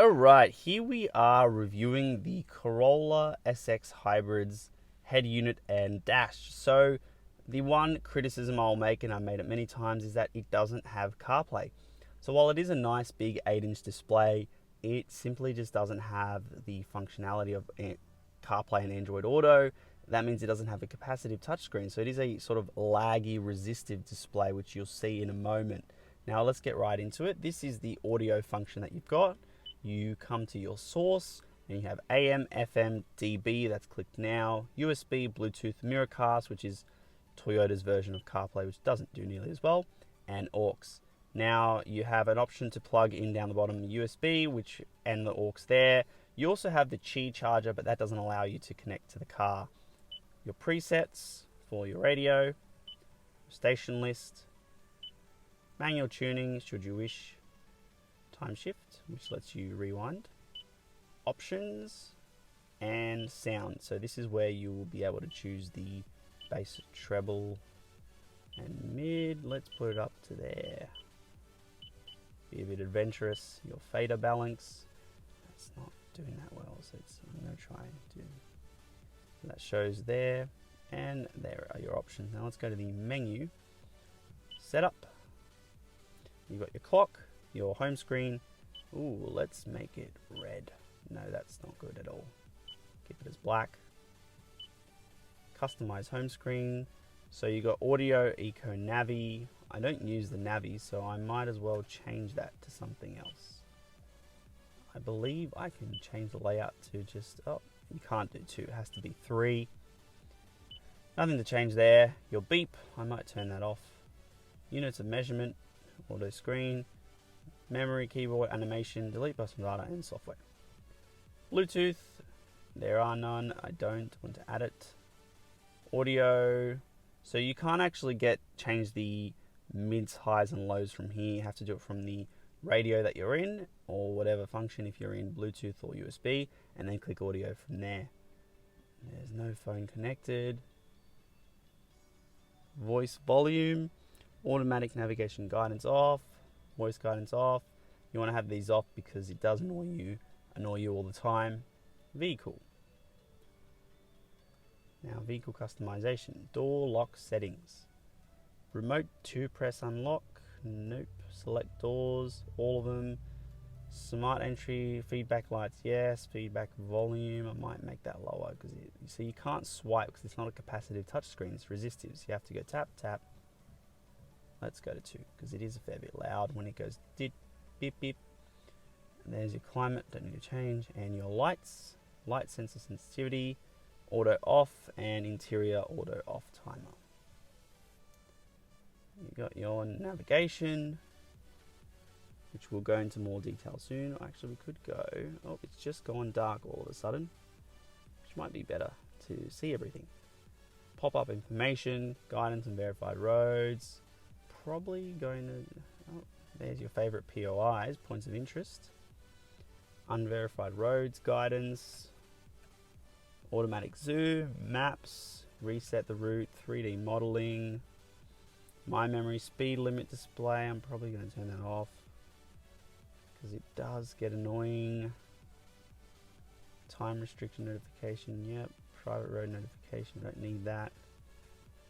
Alright, here we are reviewing the Corolla SX Hybrids head unit and dash. So the one criticism I'll make, and I've made it many times, is that it doesn't have CarPlay. So while it is a nice big 8-inch display, it simply just doesn't have the functionality of CarPlay and Android Auto. That means it doesn't have a capacitive touchscreen. So it is a sort of laggy, resistive display, which you'll see in a moment. Now let's get right into it. This is the audio function that you've got. You come to your source and you have AM, FM, DB, that's clicked now, USB, Bluetooth, Miracast, which is Toyota's version of CarPlay, which doesn't do nearly as well, and aux. Now you have an option to plug in down the bottom the USB, and the aux there. You also have the Qi charger, but that doesn't allow you to connect to the car. Your presets for your radio, station list, manual tuning should you wish, time shift, which lets you rewind, options, and sound. So this is where you will be able to choose the bass, treble, and mid. Let's put it up to there. Be a bit adventurous. Your fader balance. That's not doing that well, so I'm going to try and do. So that shows there, and there are your options. Now let's go to the menu. Setup. You've got your clock, your home screen. Ooh, let's make it red. No, that's not good at all. Keep it as black. Customize home screen. So you got audio, eco, navi. I don't use the navi, so I might as well change that to something else. I believe I can change the layout to just, oh, you can't do 2, it has to be 3. Nothing to change there. Your beep, I might turn that off. Units of measurement, auto screen, memory, keyboard, animation, delete button data, and software. Bluetooth, there are none. I don't want to add it. Audio, so you can't actually change the mids, highs, and lows from here. You have to do it from the radio that you're in, or whatever function if you're in Bluetooth or USB, and then click audio from there. There's no phone connected. Voice volume, automatic navigation guidance off, voice guidance off. You want to have these off because it does annoy you all the time. Vehicle. Now vehicle customization, door lock settings. Remote 2 press unlock, nope. Select doors, all of them. Smart entry, feedback lights, yes. Feedback volume, I might make that lower because you see you can't swipe because it's not a capacitive touchscreen, it's resistive. So you have to go tap, tap. Let's go to 2 because it is a fair bit loud when it goes dit, beep, beep. And there's your climate, don't need to change. And your lights, light sensor sensitivity, auto off, and interior auto off timer. You got your navigation, which we'll go into more detail soon. Actually, we could go, oh, it's just gone dark all of a sudden, which might be better to see everything. Pop-up information, guidance and verified roads. Probably going to, oh, there's your favorite POIs, points of interest. Unverified roads, guidance, automatic zoom, maps, reset the route, 3D modeling, my memory, speed limit display. I'm probably going to turn that off because it does get annoying. Time restriction notification, yep. Private road notification, don't need that.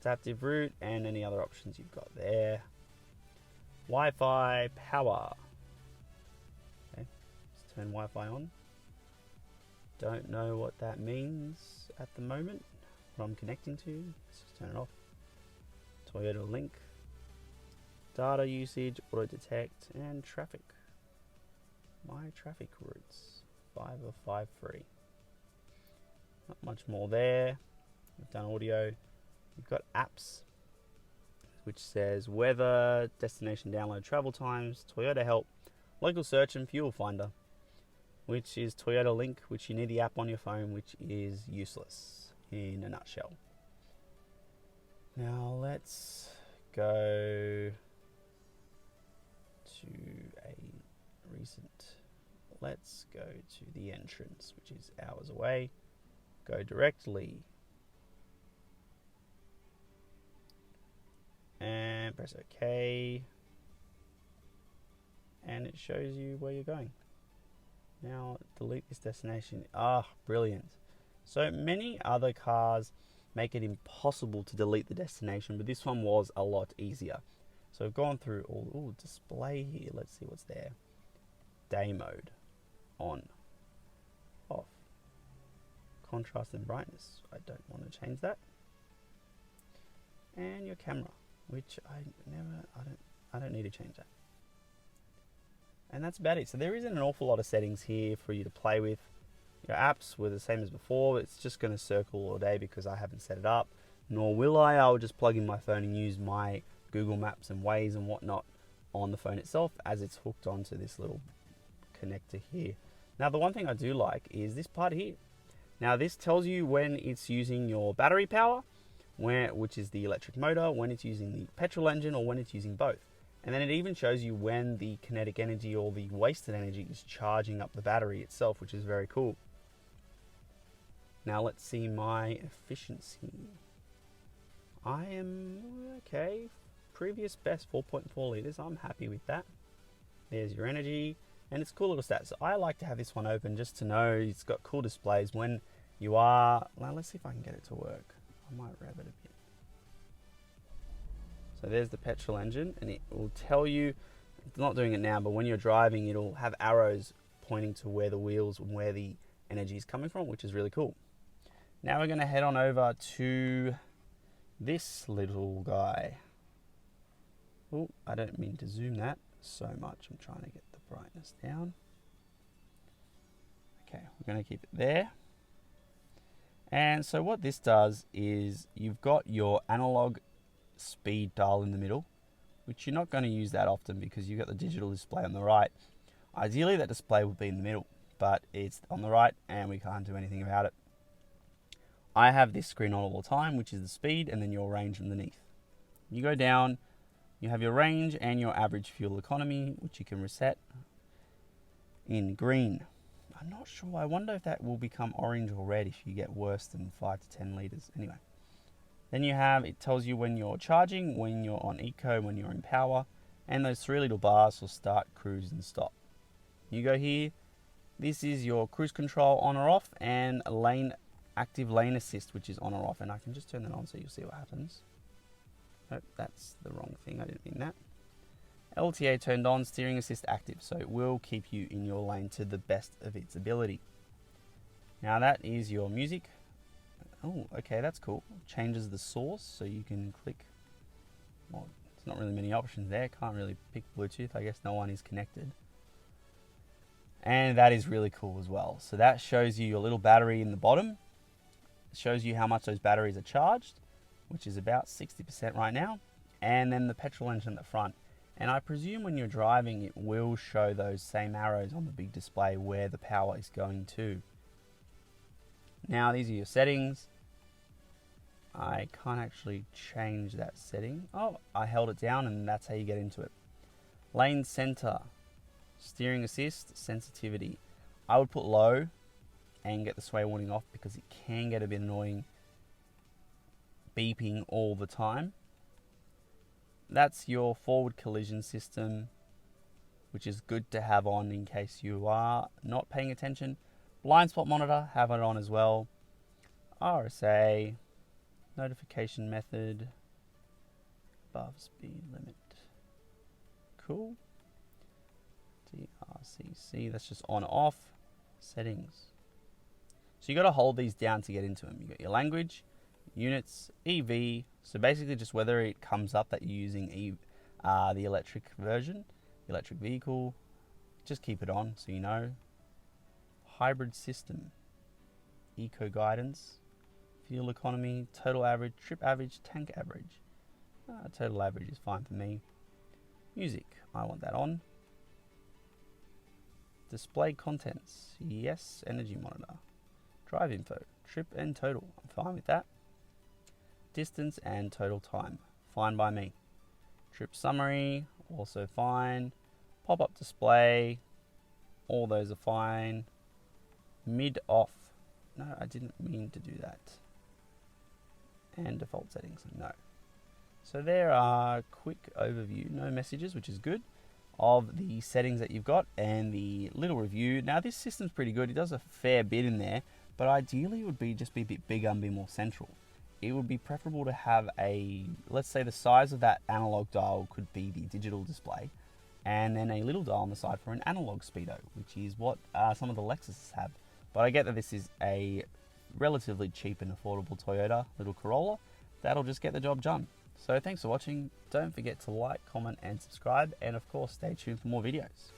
Adaptive route and any other options you've got there. Wi-Fi power. Okay, let's turn Wi-Fi on. Don't know what that means at the moment. What I'm connecting to. Let's just turn it off. Toyota Link. Data usage, auto detect, and traffic. My traffic routes. 5 of 5 free. Not much more there. We've done audio. You've got apps, which says weather, destination download, travel times, Toyota help, local search, and fuel finder, which is Toyota Link, which you need the app on your phone, which is useless in a nutshell. Now let's go to a recent. Let's go to the entrance, which is hours away. Go directly. And press OK. And it shows you where you're going. Now delete this destination. Ah, brilliant. So many other cars make it impossible to delete the destination, but this one was a lot easier. So I've gone through all, display here. Let's see what's there. Day mode, on, off, contrast and brightness. I don't want to change that. And your camera, which I don't need to change that. And that's about it. So there isn't an awful lot of settings here for you to play with. Your apps were the same as before. It's just going to circle all day because I haven't set it up, nor will I. I'll just plug in my phone and use my Google Maps and Waze and whatnot on the phone itself as it's hooked onto this little connector here. Now the one thing I do like is this part here. Now this tells you when it's using your battery power, which is the electric motor, when it's using the petrol engine, or when it's using both. And then it even shows you when the kinetic energy or the wasted energy is charging up the battery itself, which is very cool. Now let's see my efficiency. I am okay. Previous best 4.4 liters. I'm happy with that. There's your energy, and it's cool little stats. So I like to have this one open just to know it's got cool displays when you are. Well, let's see if I can get it to work. I might rev it a bit. So there's the petrol engine, and it will tell you, it's not doing it now, but when you're driving, it'll have arrows pointing to where the wheels and where the energy is coming from, which is really cool. Now we're going to head on over to this little guy. Oh, I don't mean to zoom that so much. I'm trying to get the brightness down. Okay, we're going to keep it there. And so what this does is you've got your analog speed dial in the middle, which you're not going to use that often because you've got the digital display on the right. Ideally that display would be in the middle, but it's on the right and we can't do anything about it. I have this screen on all the time, which is the speed and then your range underneath. You go down, you have your range and your average fuel economy, which you can reset in green. I'm not sure. I wonder if that will become orange or red if you get worse than 5 to 10 liters. Anyway, then you have, it tells you when you're charging, when you're on eco, when you're in power, and those three little bars will start, cruise, and stop. You go here. This is your cruise control on or off, and active lane assist, which is on or off. And I can just turn that on so you'll see what happens. Nope, that's the wrong thing. I didn't mean that. LTA turned on, steering assist active, so it will keep you in your lane to the best of its ability. Now that is your music. Oh, okay, that's cool. Changes the source, so you can click. Well, there's not really many options there. Can't really pick Bluetooth. I guess no one is connected. And that is really cool as well. So that shows you your little battery in the bottom. It shows you how much those batteries are charged, which is about 60% right now. And then the petrol engine at the front. And I presume when you're driving, it will show those same arrows on the big display where the power is going to. Now, these are your settings. I can't actually change that setting. Oh, I held it down and that's how you get into it. Lane center, steering assist, sensitivity. I would put low and get the sway warning off because it can get a bit annoying beeping all the time. That's your forward collision system, which is good to have on in case you are not paying attention. Blind spot monitor, have it on as well. RSA, notification method, above speed limit. Cool. DRCC, that's just on off. Settings. So you got to hold these down to get into them. You got your language, units, EV. So basically just whether it comes up that you're using the electric version, electric vehicle, just keep it on so you know. Hybrid system, eco guidance, fuel economy, total average, trip average, tank average. Total average is fine for me. Music, I want that on. Display contents, yes. Energy monitor. Drive info, trip and total, I'm fine with that. Distance and total time, fine by me. Trip summary, also fine. Pop-up display, all those are fine. Mid off, no, I didn't mean to do that. And default settings, no. So there are quick overview, no messages, which is good. of the settings that you've got and the little review. Now this system's pretty good. It does a fair bit in there, but ideally it would be just be a bit bigger and be more central. It would be preferable to have a, let's say the size of that analog dial could be the digital display, and then a little dial on the side for an analog speedo, which is what some of the Lexuses have. But I get that this is a relatively cheap and affordable Toyota little Corolla. That'll just get the job done. So thanks for watching. Don't forget to like, comment and subscribe, and of course stay tuned for more videos.